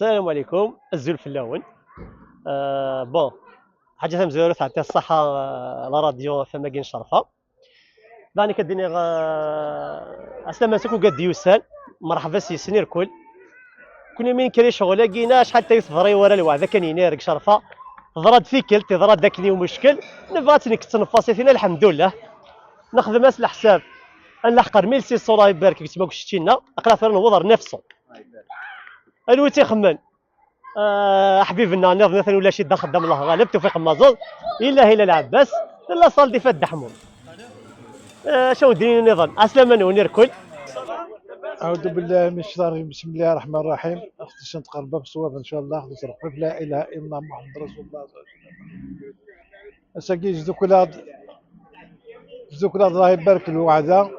السلام عليكم الزول في اللون. بون حاجه مزيانه تعطي الصحه. لا راديو فما كاين شرفه داني كديني عسلامتك وقد يوسال. مرحبا سي سنير كنا من كري شغله كينا شحال تيصبري ورا الوعد كان ينيرك شرفه ضراد فيكل تضراد ذاك اليوم مشكل نبغات نكتنفاسي فينا الحمد لله نخدم اس الحساب نلحقر 1600 الله يبارك فيك تما شتينا اقرا فينا نوضر نفسه الو تيخمن. حبيبنا نض مثلا ولا شي دا خدام الله غالب توفيق مازوط الا هلال العباس لا صال دي فد حمود. شو ديني نظام عسلامة ونركل. أعوذ بالله من الشيطان الرجيم، بسم الله الرحمن الرحيم. أختي نتقرب بصواب إن شاء الله، أختي ترحب لا إله إلا الله محمد رسول الله صلى الله عليه وسلم. أساكي زوكلاد الله يبارك الوعدة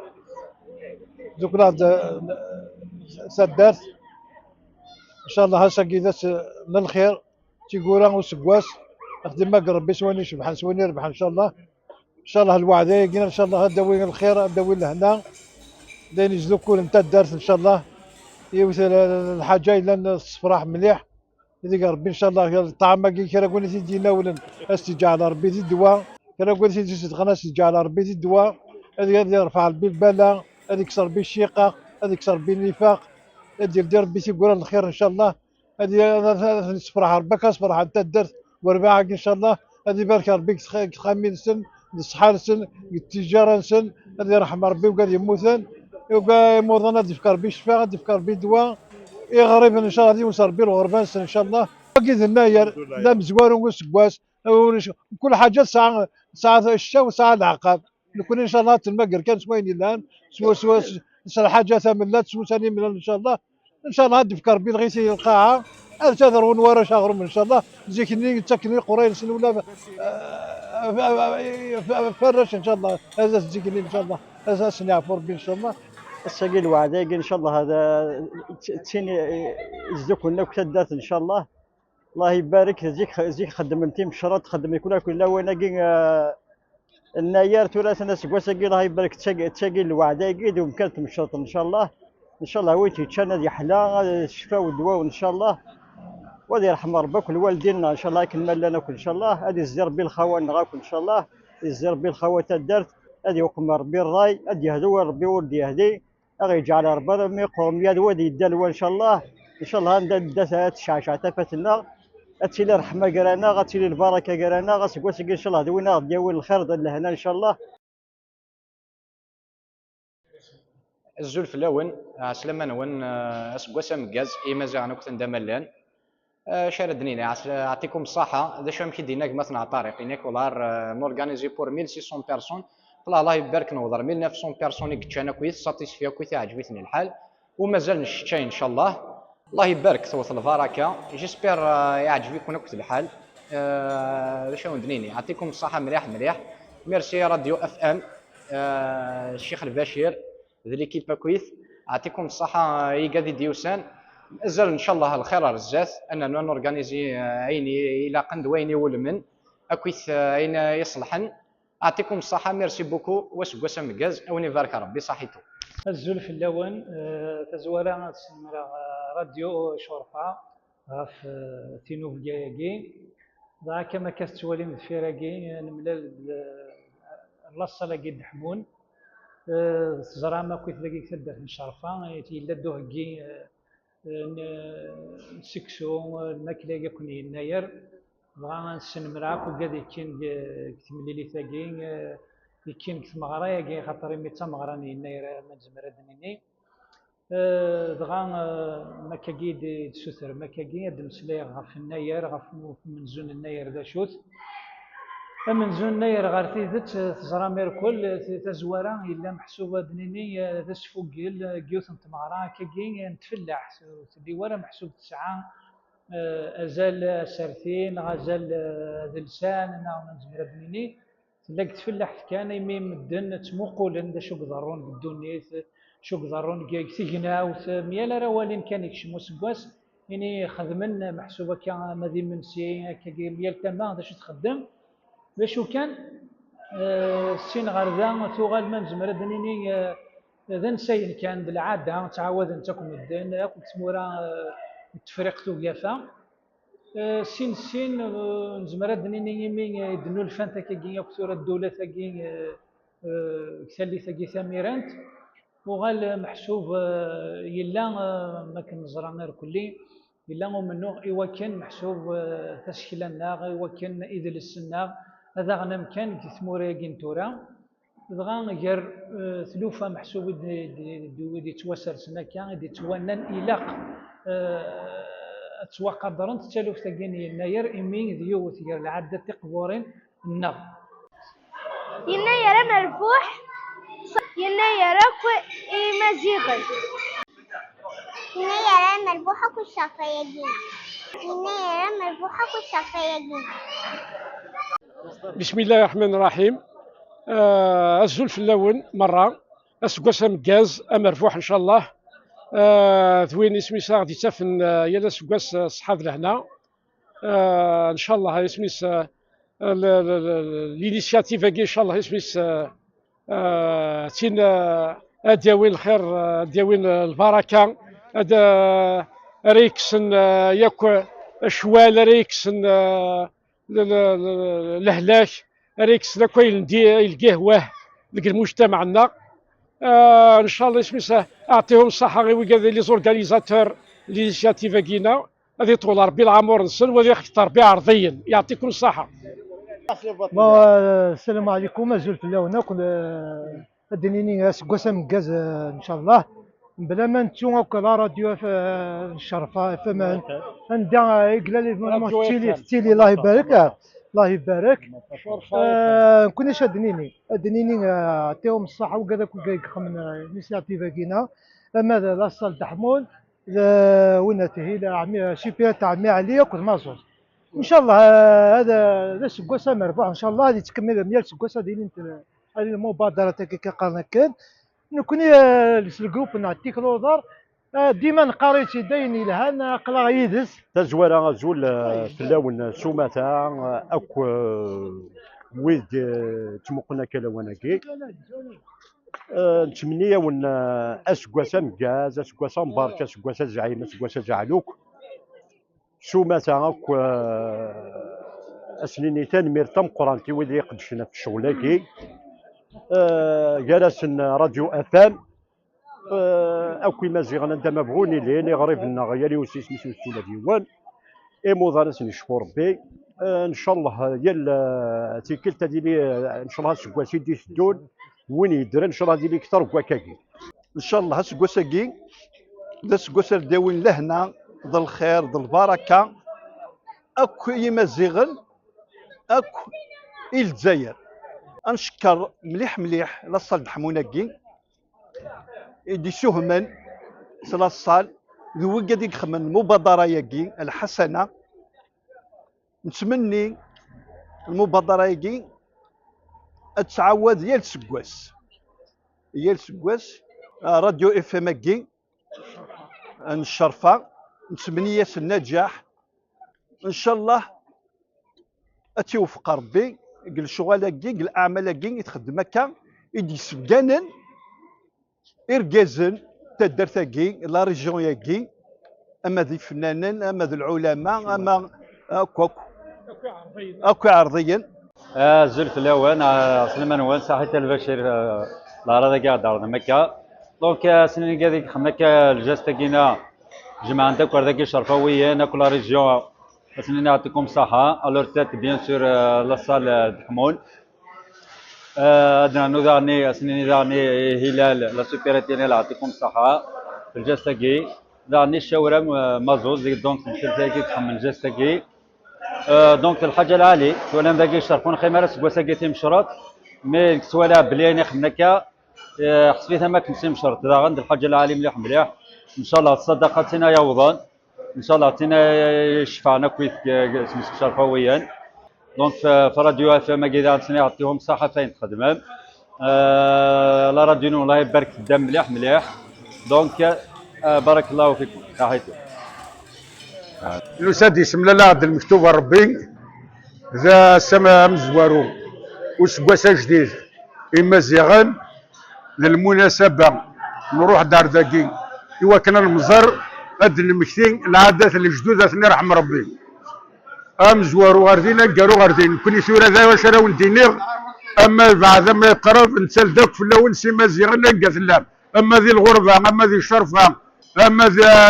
زوكلاد سدات إن شاء الله هساكي ذات للخير تيقورا وسكواس أخدم ما ربي سواني سبحان سواني ربح إن شاء الله. إن شاء الله الوعدة يجينا إن شاء الله داوين الخير داوين لهنا لين يجدو كل نتا الدرس إن شاء الله يوثل الحاجة إلا الصفراح مليح إذا ربي إن شاء الله الطعام كي كرا قولي تيجينا ولا استجاع على ربي تي الدواء كرا قولي تيجي تتغنى استجاع على ربي تي الدواء هذه يرفع ربي البلاء هذه يكسر بي الشقاق هذه يكسر بي النفاق هذه يدير ربي تيقول الخير إن شاء الله هذه الصفراح ربك اصفراح أنت الدرس ورباعك إن شاء الله هذه بارك ربي خامين سن الصحة سن التجارة سن هذه رحمة ربي وقال يموتن يبقى يموضنا ديفكار بي الشفاء ديفكار بي الدواء غريب ان شاء الله يوصل بي الغربان ان شاء الله اكيد الناير لا مزوار وسكواس كل حاجه ساعه الشتاء وساعه العقاب نكون ان شاء الله تلمقر كان سوين الان سوا حاجه ثمنات سوا ثاني من ان شاء الله ان شاء الله ديفكار بي الغيسي القاعه ارتذر ونورا شهر ان شاء الله زيكني تكني قرين سن ولا فرش ان شاء الله هذا زيكني ان شاء الله هذا سنعفو ربي ان شاء الله. الساقي الوعدة ان شاء الله هذا تسيني يزدكونا وكتدات ان شاء الله. الله يبارك زيك خدم انتي مشرط خدم كل وين الناير ثلاث ناس قوساقي الله يبارك تساقي الوعدة يقيد ومكانت مشرط ان شاء الله. ان شاء الله ويتي تشانا يحلى الشفاء والدواء ان شاء الله وهذه يرحم ربك والوالدين ان شاء الله يكمل لنا ان شاء الله. هذه الزير بالخوان نغاك ان شاء الله الزير بالخوات الدرت هذه يقوم ربي الراي هذه يهدو ربي ولدي يهدي اغي يجعل ربي يقوم يد ودي يدلوا ان شاء الله. ان شاء الله ندات تشعشع تفتنا اتسيلي رحمه قرانا غتسيلي البركه قرانا غسكوسك ان شاء الله دوينا ديال الخير لهنا ان شاء الله. الزول في اللون عسلامة نون اسكواسا مكاز ايما زعنا كنت ندملان شاردني يعطيكم الصحة هذا شو يمكن ديناك مثلا على طريق إنك ولار نورغانيزي بور 1600 بيرسون الله يبارك نوضر 1900 بيرسون كتشانا كويس ساتيسفيا كويس عجبتني الحال ومازال نشتاي إن شاء الله. الله يبارك توصل البركة جيسبر يعجبكم كنت الحال. هذا شو ندنيني يعطيكم الصحة مليح مليح. ميرسي راديو اف ام الشيخ البشير ذي ليكيبا كويس يعطيكم الصحة يقادي ديوسان مازال ان شاء الله الخير رزاز اننا نورغانيزي عيني الى قند وين يولمن اكويس عين يصلحن. اعطيكم الصحه ميرسي بوكو واسكواسا مكاز اوني بارك ربي صحيتو. الزول في اللون تزوالة راديو شرفة غاف تينوف جاياكي ضاع كما كاستوالي مدفيراكي نملال لاصة لاكي حمون زرامة كويت لاكي كتدف من شرفة تيلا دوهكي نسكسو الماكلة يكون يناير بغا نسن مراك وكاد كاين كتمليلي ثاكين كاين كتمغرا ياكي خاطر مي تمغراني يناير ما نزمر هادنيني دغا ماكاكي تسوثر ماكاكي هاد المسلاي غاف الناير غاف منزون الناير دا شوت منزون الناير غير تيدت تزرا ميركل تزوارا الا محسوبه دنيني تسفوكيل كيوث نتمغرا كاكي نتفلح تدي ورا محسوب تسعه ازال سرتين غزال ذلسان انا نزمر دنيني تلاك تفلح كان يمي مدن تموقولن دا شو قدرون بالدونيت شو قدرون كيغناو ميال روالين كان يكشمو سكواس يعني خدمن محسوبه كان مادي منسي كي ميال تما دا شو تخدم باش كان السين غردا توغال ما نزمر دنيني ذا نسين كان بالعاده تعاود نتاكم الدين كنت مورا التفريق توقافا سين نزمر هاد نيني يمين يدنو الفان تاكي يكثر الدولة تاكي كسالي تاكي ثميرانت وغال محسوب يلا ما كنزرع غير كلي يلا ومنو إوا كان محسوب تشكيلنا إوا كان إذلسنا هذا غنم كان كثمورة كنتورا دغا غير ثلوفة محسوب دي تواسر سنا كان دي توانن إلاق تواقدرن تالوف تاكيني يناير إمين ديوت غير العدة تقبورين النغ يناير مربوح يناير مزيغل يناير مربوحة كل شقية جينا يناير مربوحة كل شقية جينا. بسم الله الرحمن الرحيم. الزول في اللون مرة اسكواسا مكاز مرفوح ان شاء الله. ثوين اسمي سا غادي تافن يلا سكواس صحاب لهنا ان شاء الله. اسميس لينيسياتيف ان شاء الله اسميس تين دياوين الخير دياوين البركة هذا ريكسن ياك شوال ريكسن الهلاك ريكس لكوين يلقاه واه لك المجتمعنا. ان شاء الله اسميسه اعطيهم الصحه غير وكذا لي زورغانيزاتور لينيسياتيف كينا هذه طول ربي العمر نسل وهذه يختار بها عرضيا. يعطيكم الصحه. السلام عليكم. ازول في اللون كل الدنيني سكواسا مكاز ان شاء الله بلا ما نتو لا راديو في الشرفه فما عندها يقلا تيلي الله يبارك الله يبارك. كنا شادنيني عطيهم الصحه وكذا كل من انيسياتيف كينا ماذا لا صال تحمول وين تهي عمي شيبيا تاع عمي عليا كل مازوز ان شاء الله. هذا سكواسا مربوح ان شاء الله اللي تكمل 100 سكواسا دايرين هذه المبادره تاع قالنا كان نكوني الجروب نعطيك لودر ديما نقاريتي دايني لها نقلا يدز تزوارا زول في اللون سومتا اكو ويد تمقنا كلاوناكي نتمنيا ون اسكواسا مكاز اسكواسا مبارك اسكواسا زعيم اسكواسا زعلوك سومتا اكو اسنينيتان ميرتم قرانتي ويدي يقدشنا في الشغلاكي جالس راديو افام اكو مازيغنا انت مبغوني لين غريب النغيالي وسيسمي سولا ديوان اي موضانس نشكر ربي ان شاء الله يلا تيكلتا ديالي ان شاء الله سكواسي دي الدول وين يدير ان شاء الله ديالي كثر كواكاكي ان شاء الله سكواساكي دا سكواسا داوين لهنا ذا الخير ذا البركه اكو يمازيغن اكو الجزائر. نشكر مليح لاصال حموناكي يدي سهمن سلاصال ذو قاعد يخمن المبادره ياكي الحسنه. نتمني المبادره ياكي تعاود يا السكواس راديو اف ام كي الشرفه. نتمنى النجاح ان شاء الله اتوفق ربي قل شغل كي قل اعمال كي يتخدم هكا يدي سكانن إرجازن تدرتاكي لا ريجيون ياكي اما ذي فنانين اما ذي العلماء اما اكو عرضيا. زلف الاول سليمان وان صحيت البشير لا راه قاعد دارنا مكه دونك سنين قاعد خمكه الجاستاكينا جماعه عندك ورداكي شرفويه ناكل لا ريجيون سنين يعطيكم الصحه الور تات بيان سور لا صال تحمول ادنا نوداني سنين داني هلال لا سوبيراتينا يعطيكم الصحه في الجاستاكي داني الشاورم مازوز دونك الجاستاكي تحمل الجاستاكي دونك الحاجه العالي ولا باقي يشرفون خيمه سكواسا كيتم شرط مي سوالا بلياني خمناكا حسبيتها ما كنتي مشرط اذا غند الحاجه العالي مليح ان شاء الله تصدقتنا يا وضان ان شاء الله عطينا يشفعنا كويس سميت شرفويا دونك في راديو اف ام كذا يعطيهم الصحه فين تخدمهم لا راديو الله يبارك في الدم مليح دونك بارك الله فيكم تحياتي. الأستاذ يسم لا عبد المكتوب ربي ذا سما مزوارو وسكواسا جديد إما زيغان للمناسبة نروح دار ذاكي إوا كان المزر هاد المكتين العادات الجدود اثني رحم ربي زوارو غاردين قالوا غاردين كوني ثورة ذا واش راهو ندينيغ اما بعد ما يقرب نسال داك في الاول سي مزيان نلقى اللام اما ذي الغربه اما ذي الشرفه اما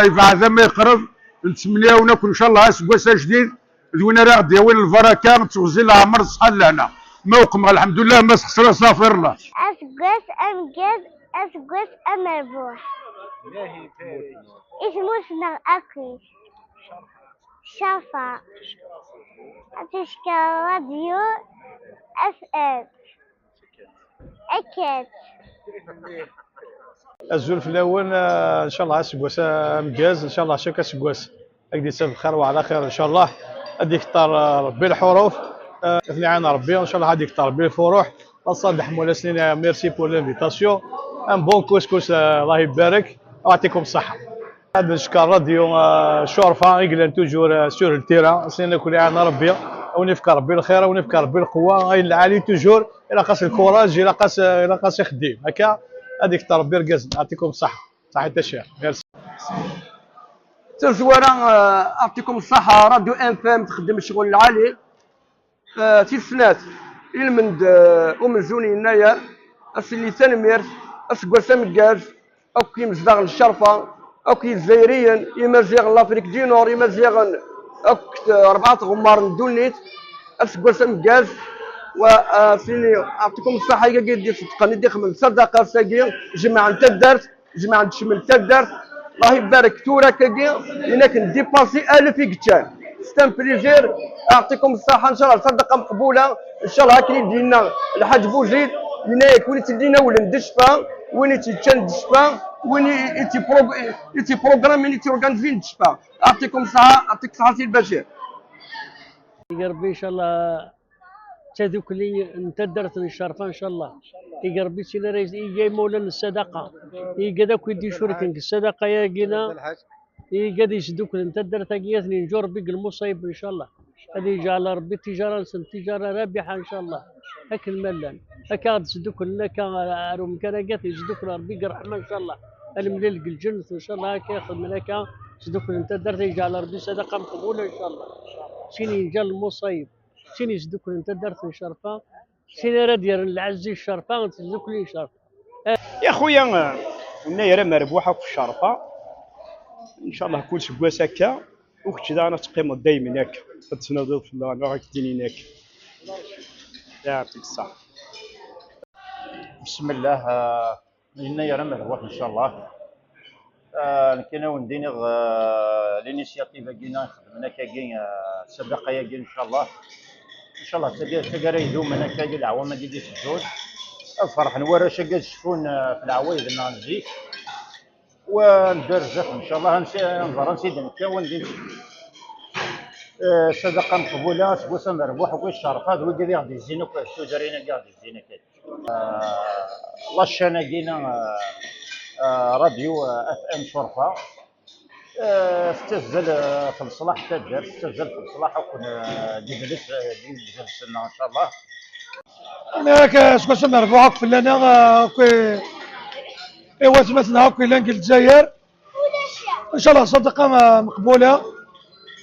بعد ما يقرب نتمنيو ناكل ان شاء الله اسكواس جديد وين راه غادي وين البركه تغزي العمر الصحه لنا موقم الحمد لله ما خسر صافر الله أسقس أمجد أسقس أمربوح اسمه سنغ أكي شفا أتشكى راديو أسأل أكيد الزول الاول ان شاء الله سكواس مجاز ان شاء الله شكا سكواس هكذا يسال بخير وعلى خير ان شاء الله غادي يختار ربي الحروف اثني عين ربي ان شاء الله غادي يختار ربي الفروح الصالح مولا سنين ميرسي بور لانفيتاسيون ان بون كوسكوس الله يبارك ويعطيكم الصحه هذا نشكر راديو شورفه يقلن توجور سور التيران سنين كل عين ربي ونفكر ربي الخير ونفكر ربي القوه غير العالي توجور الى قاس الكوراج الى قاس يخدم هكا هذيك تاع ربي رقز يعطيكم الصحه صحه الشيخ ميرسي تزوارا يعطيكم الصحه راديو ام فام تخدم الشغل العالي في السنات المند ومن جوني يناير اللي تنمير اسكواس مكاز او كي مزداغ الشرفه او كي الجزائريين يمازيغ لافريك دي نور يمازيغ او 4 غمار ندونيت اسكواس مكاز وسيني يعطيكم الصحه كي دير صدقه ندي خمم صدقه ساكي جماعه تدارت جماعه تشمل تدارت الله يبارك تورا كاكي هناك نديباسي 1000 كتان ستان بليزير يعطيكم الصحه ان شاء الله صدقه مقبوله ان شاء الله كي يدينا الحاج بوزيد هناك وين تدينا ولد الشفا وين تيتشان الشفا وين يتي بروغرام وين تيورغانيزي الشفا يعطيكم الصحه يعطيك الصحه سي البشير يا ربي ان شاء الله تذوك اللي انت درت الشرفه ان شاء الله يا ربي سيدي رئيس يجي مولانا الصدقه يقدر يدي شركك الصدقه يا جينا يقدر يشدوك انت درت ياثني نجو ربي المصيب ان شاء الله هذه يجعل ربي تجاره تجاره رابحه ان شاء الله هاك الملان هاك غادي تشدوك لنا كاروم كراكات يشدوك ربي الرحمه ان شاء الله الملل الجنة ان شاء الله هاك ياخذ من هكا يشدوك انت درت يجعل ربي صدقه مقبوله ان شاء الله سيني يجعل المصيب سيني يصدق انت درت الشرفه سيني راه ديال العزي الشرفه تصدق لي شرفه يا خويا النايره مربوحه في الشرفه ان شاء الله كل سكواس هكا وكذا انا تقيم دائما هكا تتناضل في الله راك ديني هناك يعطيك الصحه بسم الله النايره مربوح ان شاء الله كنا ونديني لينيسياتيف كينا خدمنا كاين صدقه كاين ان شاء الله ان شاء الله تقرا يدوم انا كاين العوام ديال الزوج الفرح نورا شكا شكون في العوايد نزيك وندير زف ان شاء الله نظر نسيد نكا وندير صدقه مقبوله سبوسه مربوح والشرف هذا ويدير غادي يزينك تجارينا غادي يزينك لاشانا كاينه راديو اف ام شرفه استزل في الصلاح تدار استزل في الصلاح وكون جلس لنا ان شاء الله انا كاسكو مربوحك في لنا كي ايوا تمثلنا كي لانك الجزائر ان شاء الله صدقه مقبوله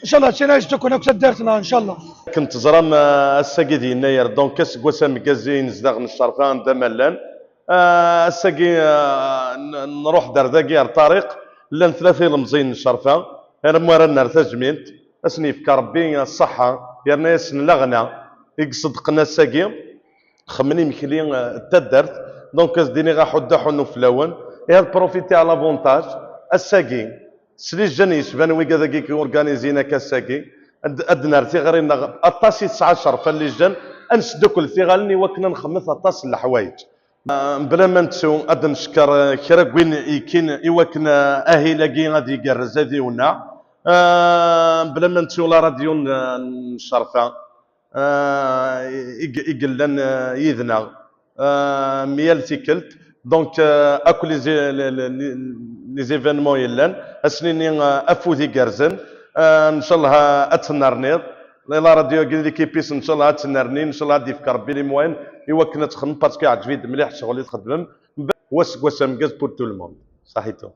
ان شاء الله تشيناش تكون دارتنا ان شاء الله كنت زرام الساقي ديال يناير دونك كاسكو مكازين زداغ الشرفان دملان الساقي نروح درداكي على الطريق لان 3 المزين الشرفه انا مورانا تجمينت اسني في ربي الصحه يرنا يسن لغنا يصدقنا الساقي خمني مكلي تدرت دونك ديني غاحد حنو في الاول يا بروفيتي على لافونتاج الساقي سلي جانيس بان وي كذا كي اورغانيزينا كاساكي ادنا ارتغرينا اطاسي 19 فاللي جان انسدو كل ثغالني وكنا نخمث اطاس الحوايج بلا ما نتسو اد نشكر كرا كوين يكين يوكنا اهيلاكي غادي يقرز هذي ونا بلا ما نتسو لا راديو نشرفه يقلن يذنا ميال تيكلت دونك اكو لي زيفينمون يلان اسنيني افوذي كارزن ان شاء الله اتنرنيض لا راديو قال لك كيبيس ان شاء الله اتنرني ان شاء الله غادي يفكر ربي لي موين ايوا كنا تخدم باسكو عجبني مليح الشغل اللي تخدم واس مكاز بور تو الموند صحيتو